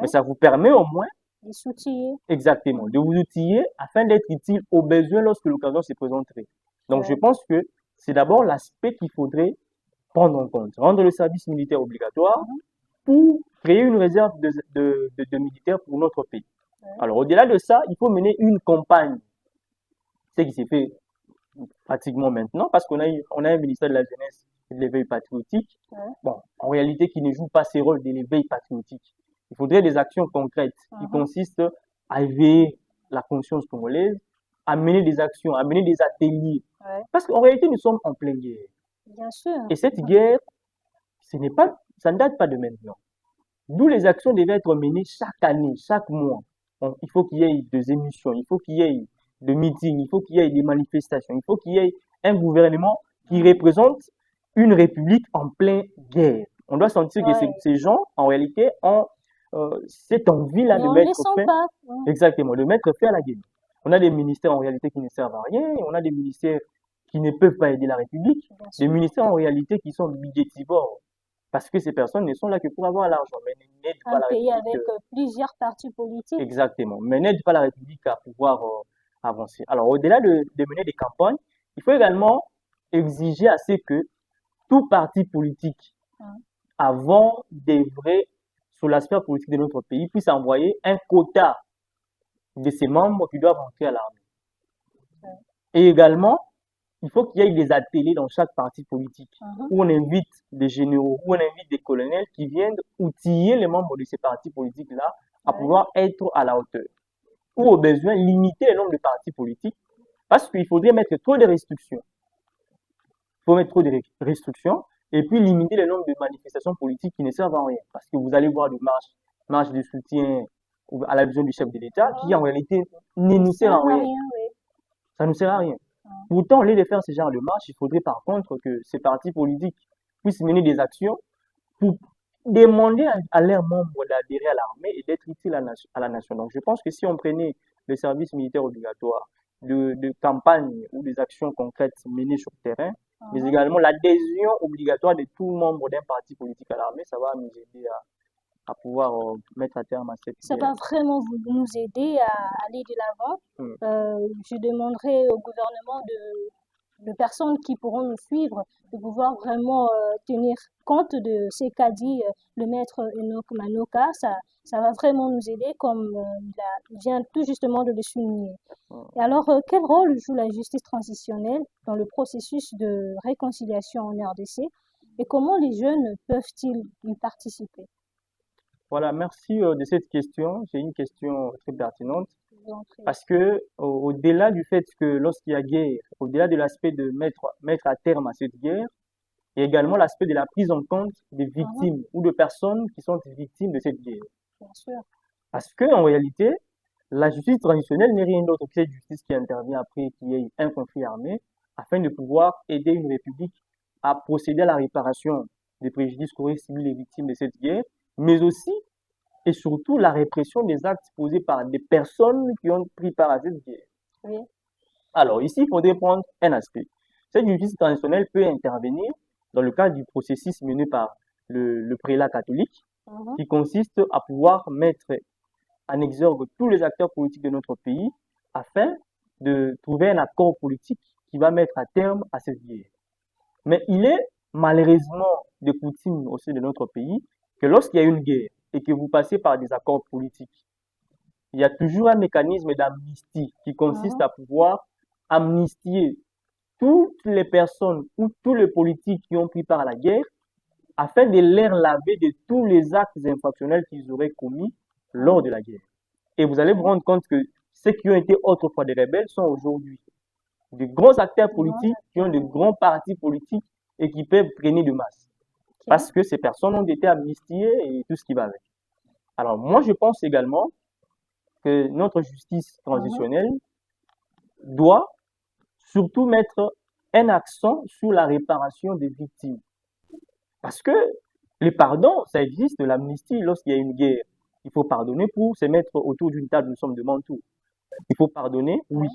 mais ça vous permet au moins de s'outiller. Exactement, de vous outiller afin d'être utile aux besoins lorsque l'occasion se présenterait. Donc, je pense que c'est d'abord l'aspect qu'il faudrait prendre en compte. Rendre le service militaire obligatoire pour créer une réserve de militaires pour notre pays. Alors, au-delà de ça, il faut mener une campagne. Ce qui s'est fait pratiquement maintenant parce qu'on a un ministère de la jeunesse et de l'éveil patriotique. Bon, en réalité, qui ne joue pas ses rôles de l'éveil patriotique. Il faudrait des actions concrètes qui consistent à éveiller la conscience congolaise, à mener des actions, à mener des ateliers. Parce qu'en réalité, nous sommes en pleine guerre. Bien sûr. Et cette guerre, ça ne date pas de maintenant. D'où les actions devaient être menées chaque année, chaque mois. Bon, il faut qu'il y ait des émissions, il faut qu'il y ait des meetings, il faut qu'il y ait des manifestations, il faut qu'il y ait un gouvernement qui représente une république en pleine guerre. On doit sentir que ces gens, en réalité, ont cette envie-là de mettre fin, exactement, de mettre fin à la guerre. On a des ministères en réalité qui ne servent à rien, on a des ministères qui ne peuvent pas aider la République, des ministères en réalité qui sont budgétivores, parce que ces personnes ne sont là que pour avoir l'argent, mais n'aident pas la République. Un pays avec plusieurs partis politiques. Exactement, mais n'aident pas la République à pouvoir avancer. Alors, au-delà de mener des campagnes, il faut également exiger à ce que tout parti politique, avant d'œuvrer sur l'aspect politique de notre pays, puisse envoyer un quota de ses membres qui doivent entrer à l'armée. Et également, il faut qu'il y ait des ateliers dans chaque parti politique où on invite des généraux, où on invite des colonels qui viennent outiller les membres de ces partis politiques-là à pouvoir être à la hauteur. Ou au besoin, limiter le nombre de partis politiques parce qu'il faudrait mettre trop de restrictions. Il faut mettre trop de restrictions et puis limiter le nombre de manifestations politiques qui ne servent à rien. Parce que vous allez voir des marches de soutien à la vision du chef de l'État qui en réalité ne nous sert à rien. Ça ne sert à rien. Pourtant, au lieu de faire ce genre de marche, il faudrait par contre que ces partis politiques puissent mener des actions pour demander à leurs membres d'adhérer à l'armée et d'être utiles à la nation. Donc, je pense que si on prenait le service militaire obligatoire de campagne ou des actions concrètes menées sur le terrain, mais également l'adhésion obligatoire de tout membre d'un parti politique à l'armée, ça va nous aider à pouvoir mettre à terme à cette Ça guerre. va vraiment nous aider à aller de l'avant. Je demanderai au gouvernement de personnes qui pourront nous suivre de pouvoir vraiment tenir compte de ce qu'a dit le maître Enoch Manoka. Ça va vraiment nous aider comme il vient tout justement de le souligner. Et alors, quel rôle joue la justice transitionnelle dans le processus de réconciliation en RDC et comment les jeunes peuvent-ils y participer? Voilà, merci de cette question. C'est une question très pertinente parce que au-delà du fait que lorsqu'il y a guerre, au-delà de l'aspect de mettre à terme à cette guerre, il y a également l'aspect de la prise en compte des victimes ou de personnes qui sont victimes de cette guerre. Bien sûr. Parce que en réalité, la justice traditionnelle n'est rien d'autre que cette justice qui intervient après qu'il y ait un conflit armé afin de pouvoir aider une république à procéder à la réparation des préjudices qu'auraient subis les victimes de cette guerre, mais aussi et surtout la répression des actes posés par des personnes qui ont pris part à cette guerre. Oui. Alors ici, il faudrait prendre un aspect. Cette justice traditionnelle peut intervenir dans le cadre du processus mené par le prélat catholique, qui consiste à pouvoir mettre en exergue tous les acteurs politiques de notre pays afin de trouver un accord politique qui va mettre à terme à cette guerre. Mais il est malheureusement de coutume au sein de notre pays que lorsqu'il y a une guerre et que vous passez par des accords politiques, il y a toujours un mécanisme d'amnistie qui consiste à pouvoir amnistier toutes les personnes ou tous les politiques qui ont pris part à la guerre afin de les laver de tous les actes infractionnels qu'ils auraient commis lors de la guerre. Et vous allez vous rendre compte que ceux qui ont été autrefois des rebelles sont aujourd'hui de grands acteurs politiques qui ont de grands partis politiques et qui peuvent traîner de masse. Parce que ces personnes ont été amnistiées et tout ce qui va avec. Alors moi, je pense également que notre justice transitionnelle doit surtout mettre un accent sur la réparation des victimes. Parce que le pardon, ça existe, l'amnistie, lorsqu'il y a une guerre, il faut pardonner pour se mettre autour d'une table, nous sommes devant tout. Il faut pardonner, oui.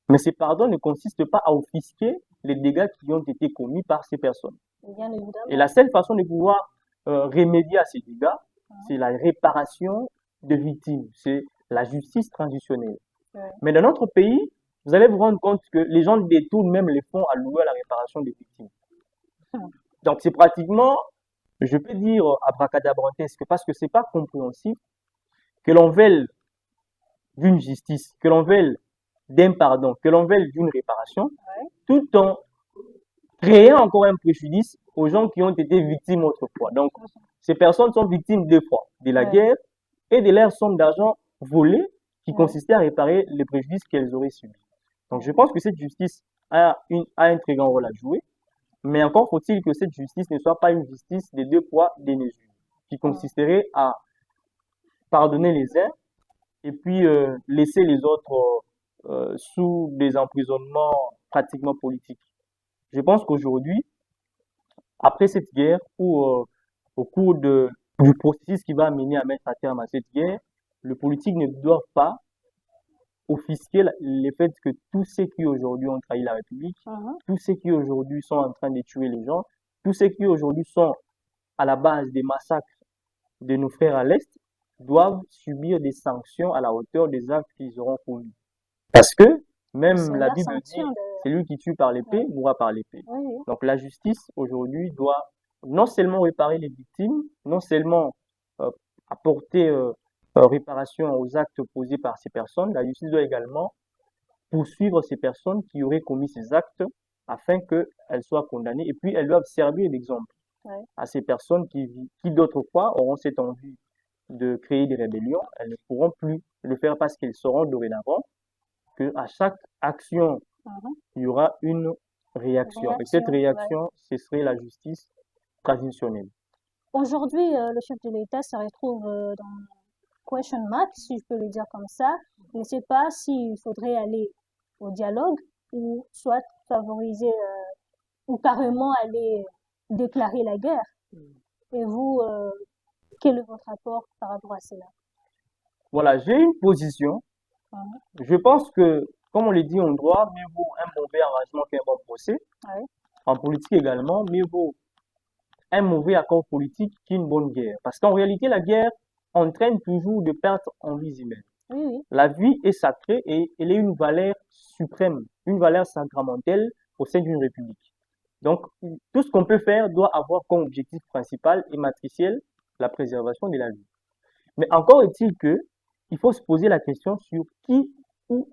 Mais ce pardon ne consiste pas à offusquer les dégâts qui ont été commis par ces personnes. Bien évidemment. Et la seule façon de pouvoir remédier à ces dégâts, c'est la réparation de victimes, c'est la justice transitionnelle. Mais dans notre pays, vous allez vous rendre compte que les gens détournent même les fonds alloués à la réparation des victimes. Donc c'est pratiquement, je peux dire abracadabrantesque, parce que c'est pas compréhensible que l'on veuille d'une justice, que l'on veuille d'un pardon, que l'on veuille d'une réparation, tout en créant encore un préjudice aux gens qui ont été victimes autrefois. Donc, ces personnes sont victimes deux fois, de la guerre et de leur somme d'argent volée qui consistait à réparer les préjudices qu'elles auraient subis. Donc, je pense que cette justice a un très grand rôle à jouer, mais encore faut-il que cette justice ne soit pas une justice des deux poids, deux mesures, qui consisterait à pardonner les uns et puis laisser les autres sous des emprisonnements pratiquement politiques. Je pense qu'aujourd'hui, après cette guerre, ou au cours du processus qui va amener à mettre à terme à cette guerre, le politique ne doit pas offusquer le fait que tous ceux qui aujourd'hui ont trahi la République, tous ceux qui aujourd'hui sont en train de tuer les gens, tous ceux qui aujourd'hui sont à la base des massacres de nos frères à l'Est, doivent subir des sanctions à la hauteur des actes qu'ils auront commis. Parce que même la Bible dit, celui qui tue par l'épée mourra par l'épée. Donc la justice aujourd'hui doit non seulement réparer les victimes, non seulement apporter réparation aux actes posés par ces personnes, la justice doit également poursuivre ces personnes qui auraient commis ces actes afin qu'elles soient condamnées. Et puis elles doivent servir d'exemple à ces personnes qui d'autrefois auront cette envie de créer des rébellions. Elles ne pourront plus le faire parce qu'elles sauront dorénavant qu'à chaque action, il y aura une réaction. Et cette réaction, ce serait la justice traditionnelle. Aujourd'hui, le chef de l'État se retrouve dans question mark, si je peux le dire comme ça. Il ne sait pas s'il faudrait aller au dialogue ou soit favoriser ou carrément aller déclarer la guerre. Et vous, quel est votre rapport par rapport à cela? Voilà, j'ai une position. Je pense que, comme on le dit en droit, mieux vaut un mauvais arrangement qu'un bon procès. Ouais. En politique également, mieux vaut un mauvais accord politique qu'une bonne guerre. Parce qu'en réalité, la guerre entraîne toujours de pertes en vies humaines. Oui, oui. La vie est sacrée et elle est une valeur suprême, une valeur sacramentelle au sein d'une république. Donc, tout ce qu'on peut faire doit avoir comme objectif principal et matriciel la préservation de la vie. Mais encore est-il que il faut se poser la question sur qui ou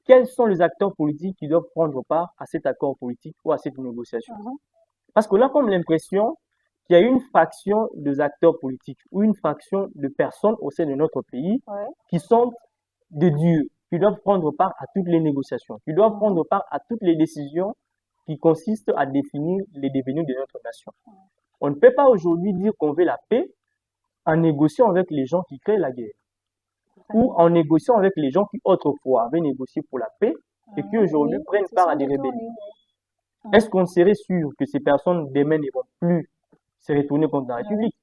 quels sont les acteurs politiques qui doivent prendre part à cet accord politique ou à cette négociation. Parce que là, comme l'impression qu'il y a une fraction des acteurs politiques ou une fraction de personnes au sein de notre pays qui sont des dieux, qui doivent prendre part à toutes les négociations, qui doivent prendre part à toutes les décisions qui consistent à définir les devenirs de notre nation. On ne peut pas aujourd'hui dire qu'on veut la paix en négociant avec les gens qui créent la guerre ou en négociant avec les gens qui autrefois avaient négocié pour la paix et qui aujourd'hui prennent part à des rébellions. Est-ce qu'on serait sûr que ces personnes demain ne vont plus se retourner contre la République?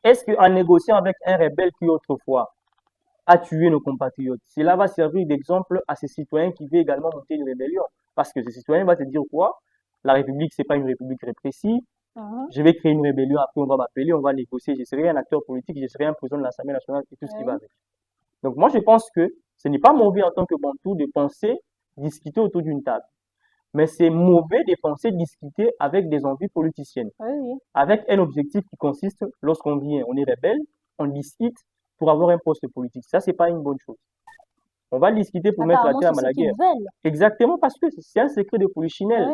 Est-ce qu'en négociant avec un rebelle qui autrefois a tué nos compatriotes, cela va servir d'exemple à ces citoyens qui veulent également monter une rébellion? Parce que ces citoyens vont se dire quoi? La République, c'est pas une république répressive. Je vais créer une rébellion, après on va m'appeler, on va négocier, je serai un acteur politique, je serai un président de l'Assemblée nationale et tout ce qui va avec. Donc moi je pense que ce n'est pas mauvais en tant que Bantou de penser, discuter autour d'une table. Mais c'est mauvais de penser, discuter avec des envies politiciennes. Avec un objectif qui consiste, lorsqu'on vient, on est rebelle, on discute pour avoir un poste politique. Ça, c'est pas une bonne chose. On va discuter pour mettre la terme à la guerre. Exactement, parce que c'est un secret de polichinelle.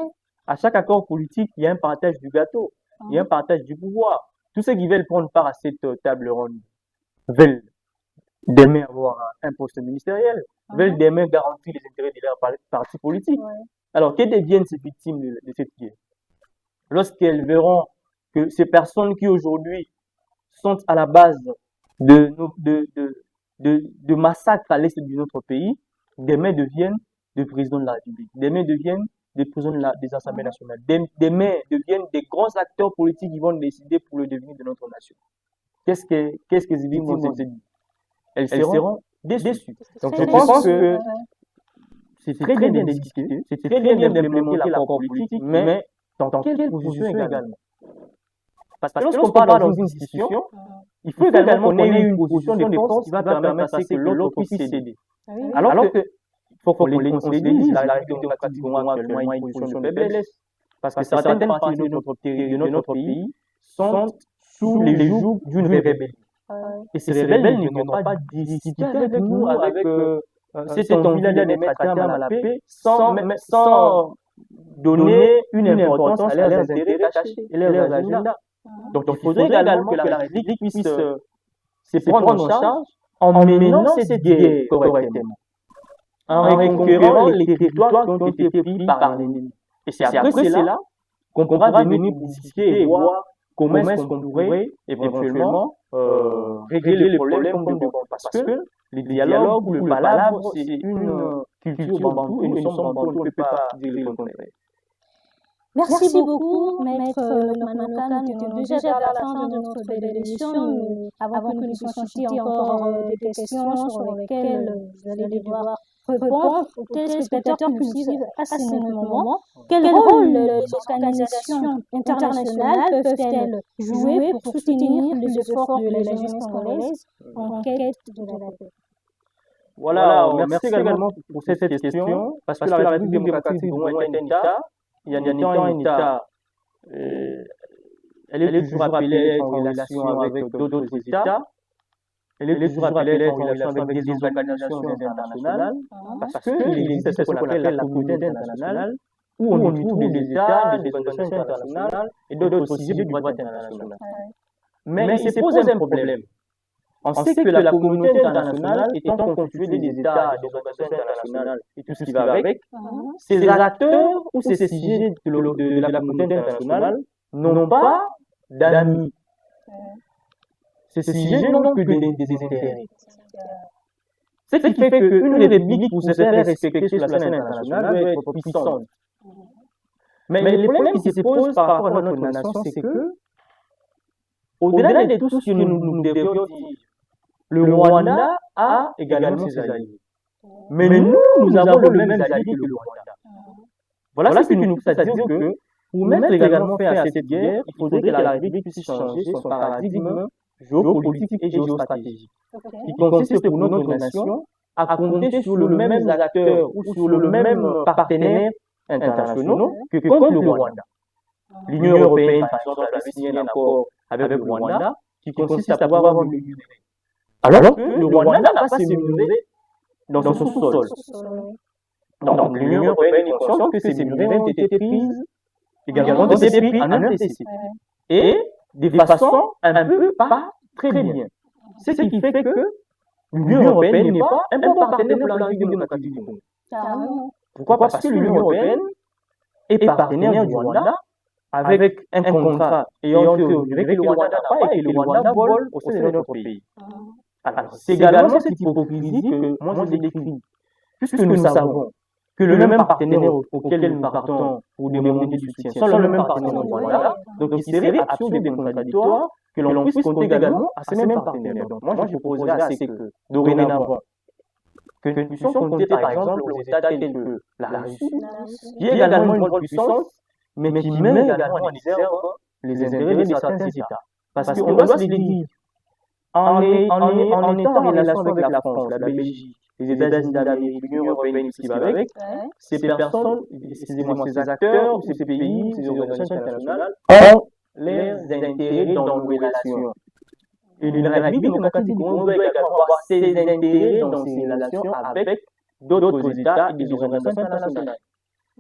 À chaque accord politique, il y a un partage du gâteau, il y a un partage du pouvoir. Tous ceux qui veulent prendre part à cette table ronde veulent demain avoir un poste ministériel, veulent demain garantir les intérêts de leur parti politique. Alors, que deviennent ces victimes de cette guerre? Lorsqu'elles verront que ces personnes qui aujourd'hui sont à la base de massacres à l'est de notre pays, demain deviennent des présidents de la République, demain deviennent des présidents des Assemblées nationales, demain deviennent des grands acteurs politiques qui vont décider pour le devenir de notre nation. Qu'est-ce que ces victimes vont se dire? Elles seront déçues. Donc je pense que c'est très bien de discuter, c'est très bien d'implémenter l'accord politique, mais dans quelle position également? Parce que lorsqu'on parle dans une discussion, il faut également qu'on ait une position de force qui va permettre à ce que l'autre puisse céder. Alors que, il faut qu'on se le dise, la République démocratique actuellement a une position de faiblesse. Parce que certaines parties de notre pays sont sous les jougs d'une rébellion. Et ces rebelles ne vont pas discuter avec nous, avec cette envie-là de mettre à terme à la paix, sans donner une importance à leurs intérêts cachés et leurs agendas. Donc il faudrait également que la République puisse se prendre en charge en menant cette guerre correctement, en reconquérant les territoires qui ont été pris par l'ennemi. Et c'est après cela qu'on pourra venir discuter et voir comment est-ce qu'on pourrait éventuellement régler les problèmes comme devant. Parce que le dialogue ou le palabre, c'est une culture bantou et nous sommes bantous, on ne peut pas dire le contraire. Merci beaucoup, Maître Manoka. Nous étions déjà vers la fin de notre belle émission. Avant que nous suscitions encore des questions sur lesquelles vous allez devoir répondre aux téléspectateurs qui nous suivent à ce moment. Quel rôle les organisations internationales peuvent-elles jouer pour soutenir les efforts de la jeunesse congolaise en quête de la paix? Voilà, merci également pour cette question, parce que la République démocratique du Congo est un État. Il y a un État, elle est toujours appelée à être en relation avec d'autres États, elle est toujours appelée à être en relation avec des organisations internationales, parce qu'il existe ce qu'on appelle la communauté internationale, où on y trouve des États, des organisations internationales et d'autres sujets du droit international. Mais il se pose un problème. On sait que la communauté internationale étant constituée des États, des organisations internationales et tout ce qui va avec, ces acteurs ou ces sujets de la communauté internationale n'ont pas d'amis. Ces sujets n'ont que des intérêts. Ce qui fait qu'une république, pour se faire respecter sur la scène internationale, doit être puissante. Mais le problème qui se pose par rapport à notre nation, c'est que, au-delà de tout ce que nous devrions dire, le Rwanda a également ses alliés. Mais nous avons le même allié que le Rwanda. Voilà ce qui nous pousse à dire que, pour mettre également fin à cette guerre, il faudrait que la République puisse changer son paradigme géopolitique et géostratégique, qui consiste pour notre nation à compter sur le même acteur ou sur le même partenaire internationaux que contre le Rwanda. L'Union européenne, par exemple, avait signé un accord avec le Rwanda qui consiste à pouvoir avoir une minerai. Alors que le Rwanda n'a pas ces minerais dans son sous-sol. Donc l'Union européenne est consciente que ces minerais ont été prises également ont été pris en RDC. Et de façon un peu pas très bien. Ce qui fait que l'Union européenne n'est pas un bon partenaire pour la République démocratique du Congo. Pourquoi? Parce que l'Union européenne est partenaire du Rwanda avec un contrat ayant été honoré que le Rwanda n'a pas et que le Rwanda vole au sein de notre pays. Alors, c'est également cette hypocrisie que moi je décris. Puisque nous savons que le même partenaire auquel nous partons pour demander du soutien sont le même partenaire au Rwanda, donc il serait absurde et contradictoire que l'on puisse compter également à ces mêmes partenaires. Donc moi je proposerais à ce que, dorénavant, que nous puissions compter par exemple aux États tels que la Russie, qui est également une grande puissance, mais qui met également en exergue les intérêts de certains États. Parce qu'on doit se le dire, en étant en relation avec la France, la Belgique, les États-Unis d'Amérique, l'Union européenne qui va avec, ces personnes, excusez-moi, ces acteurs, ces pays, ces organisations internationales ont leurs intérêts dans nos relations. Et la République démocratique du Congo doit également avoir ses intérêts dans ses relations avec d'autres États et des organisations internationales.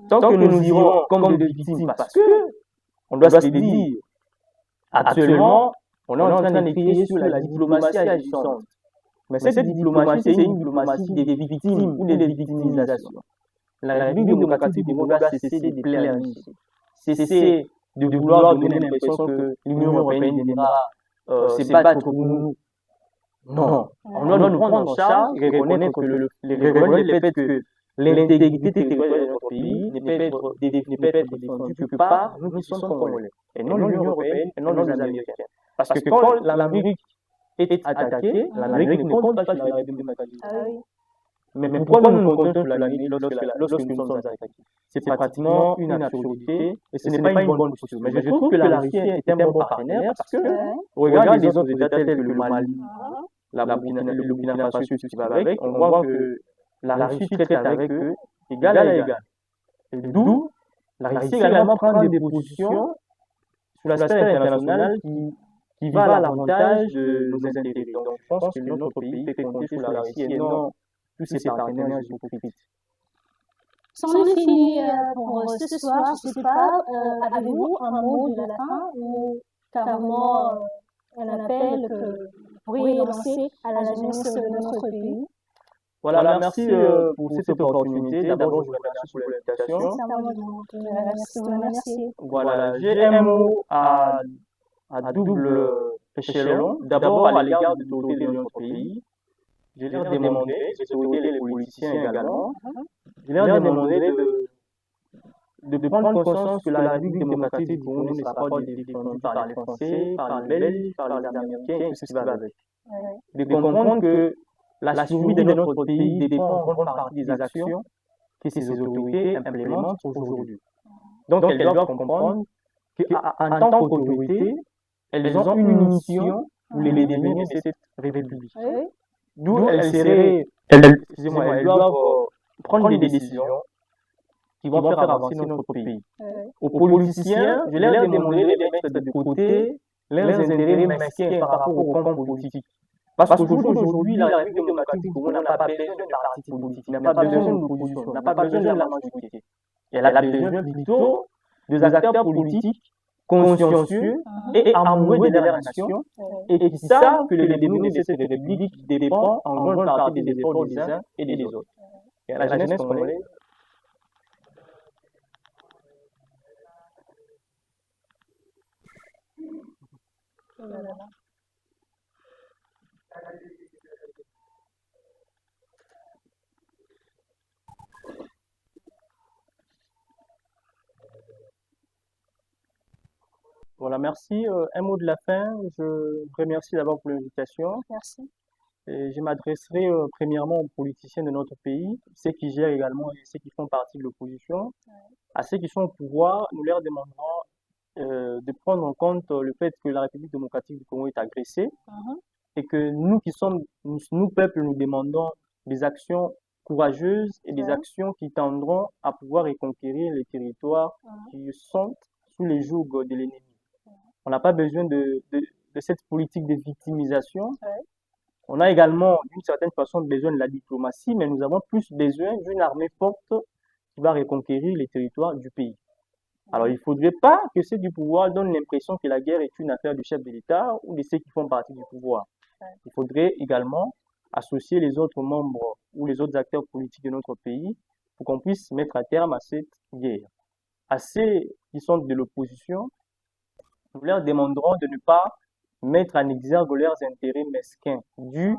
Tant que nous irons comme des victimes, parce que, on doit se le dire, actuellement, on est en train d'écrire sur la diplomatie agissante. Mais cette diplomatie, c'est une diplomatie des victimes ou des victimisations. La République démocratique du Congo doit cesser de plaire ici. Cesser de vouloir donner l'impression que l'Union européenne viendra se battre pour nous. Non. On doit nous prendre en charge et reconnaître le fait que l'intégrité territoriale de notre pays ne peut être défendue que par nous qui sommes congolais, et non l'Union européenne, et non les Américains. Parce que quand l'Amérique est attaquée, l'Amérique ne compte pas sur la République démocratique. Mais pourquoi nous comptons sur l'Amérique lorsque nous sommes attaqués? C'est pratiquement une absurdité et ce n'est pas une bonne posture. Mais je trouve que la Russie est un bon partenaire parce que, au regard des autres États tels que le Mali, le Burkina Faso, ce qui va avec, on voit que la Russie traite avec eux égal à égal. Et d'où la Russie également prend des positions sur la scène internationale qui va à l'avantage de nos intérêts. Donc je pense que notre pays peut compter sur la Russie et non tous ses partenaires hypocrites. C'en est fini pour ce soir. Je ne sais pas, avez-vous un mot de la fin ou carrément un appel que vous pourriez lancer à la jeunesse de notre pays? Voilà, merci pour cette opportunité. D'abord, je vous remercie pour l'invitation. C'est à moi de vous remercier. Voilà, j'ai un mot à double échelon. D'abord, à l'égard des autorités de notre pays. Je leur demandé, les autorités et les politiciens également, je leur demandé de prendre conscience que la République démocratique du Congo ne sera pas défendue par les Français, par les Belges, par les Américains et tout ce qui va avec. De comprendre que la survie de notre pays dépend en grande partie des actions que ces autorités implémentent aujourd'hui. Donc elles doivent comprendre qu'en tant qu'autorité, elles ont une mission pour les devenir de cette République. D'où elles doivent prendre des décisions qui vont faire avancer notre pays. Aux politiciens, je leur demandé de mettre de côté leurs intérêts mesquins par rapport au camp politique. Parce qu'aujourd'hui, la République démocratique du Congo n'a pas besoin de partis politiques, n'a pas besoin de l'opposition, n'a pas besoin de la majorité. Elle a besoin plutôt des acteurs politiques consciencieux et amoureux de leur nation et qui savent que le devenir de cette République dépend en grande partie des efforts des uns et des autres. Et à la jeunesse congolaise, Voilà, merci. Un mot de la fin. Je remercie d'abord pour l'invitation. Merci. Et je m'adresserai premièrement aux politiciens de notre pays, ceux qui gèrent également et ceux qui font partie de l'opposition. À ceux qui sont au pouvoir, nous leur demanderons de prendre en compte le fait que la République démocratique du Congo est agressée et que nous qui sommes, nous peuple, nous demandons des actions courageuses et des actions qui tendront à pouvoir reconquérir les territoires qui sont sous les jougs de l'ennemi. On n'a pas besoin de cette politique de victimisation. On a également, d'une certaine façon, besoin de la diplomatie, mais nous avons plus besoin d'une armée forte qui va reconquérir les territoires du pays. Alors, il ne faudrait pas que ceux du pouvoir donnent l'impression que la guerre est une affaire du chef de l'État ou de ceux qui font partie du pouvoir. Il faudrait également associer les autres membres ou les autres acteurs politiques de notre pays pour qu'on puisse mettre à terme à cette guerre. À ceux qui sont de l'opposition, nous leur demanderons de ne pas mettre en exergue leurs intérêts mesquins dus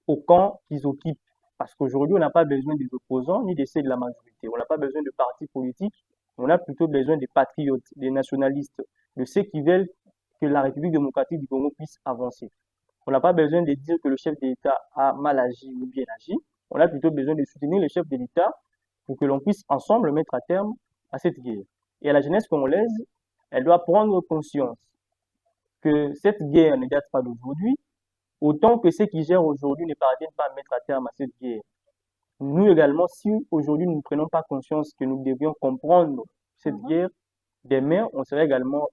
au camp qu'ils occupent. Parce qu'aujourd'hui, on n'a pas besoin des opposants ni de ceux de la majorité. On n'a pas besoin de partis politiques. On a plutôt besoin des patriotes, des nationalistes, de ceux qui veulent que la République démocratique du Congo puisse avancer. On n'a pas besoin de dire que le chef de l'État a mal agi ou bien agi. On a plutôt besoin de soutenir le chef de l'État pour que l'on puisse ensemble mettre à terme à cette guerre. Et à la jeunesse congolaise, elle doit prendre conscience que cette guerre ne date pas d'aujourd'hui, autant que ceux qui gèrent aujourd'hui ne parviennent pas à mettre à terme à cette guerre. Nous également, si aujourd'hui nous ne prenons pas conscience que nous devions comprendre cette guerre, demain on serait également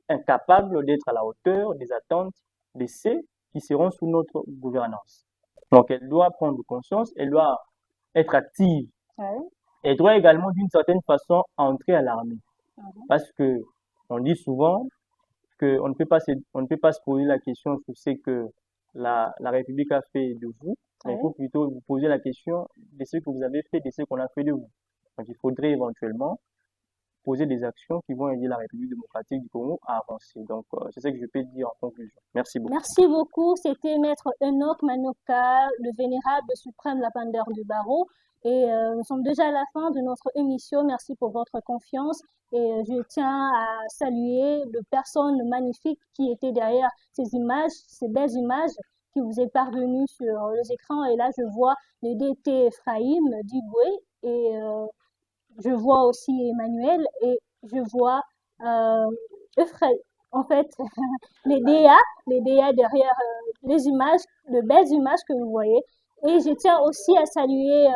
incapables d'être à la hauteur des attentes de ceux qui seront sous notre gouvernance. Donc elle doit prendre conscience, elle doit être active. Elle doit également d'une certaine façon entrer à l'armée. Parce que on dit souvent qu'on ne peut pas se poser la question sur ce que la République a fait de vous, mais il faut plutôt vous poser la question de ce que vous avez fait, de ce qu'on a fait de vous. Donc il faudrait éventuellement poser des actions qui vont aider la République démocratique du Congo à avancer. Donc c'est ce que je peux dire en conclusion. Merci beaucoup. Merci beaucoup. C'était Maître Enoch Manoka, le vénérable suprême lapideur du barreau. Et nous sommes déjà à la fin de notre émission. Merci pour votre confiance. Et je tiens à saluer les personnes magnifiques qui étaient derrière ces images, ces belles images qui vous est parvenues sur les écrans. Et là, je vois le DT Ephraim Diboué et je vois aussi Emmanuel et je vois Ephraim. En fait, les DA derrière les images, de belles images que vous voyez. Et je tiens aussi à saluer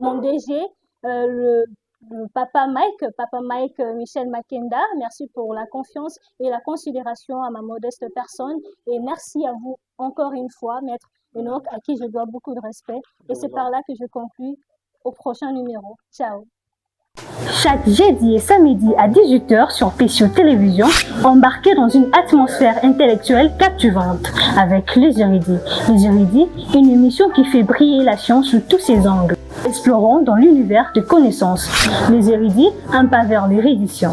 mon DG, le Papa Mike Michel Makenda. Merci pour la confiance et la considération à ma modeste personne. Et merci à vous encore une fois, Maître Enoch, à qui je dois beaucoup de respect. Et c'est par là que je conclue au prochain numéro. Ciao. Chaque jeudi et samedi à 18h sur PCO Télévision, embarquez dans une atmosphère intellectuelle captivante avec Les Érudits. Les Érudits, une émission qui fait briller la science sous tous ses angles. Explorons dans l'univers de connaissances. Les Érudits, un pas vers l'érudition.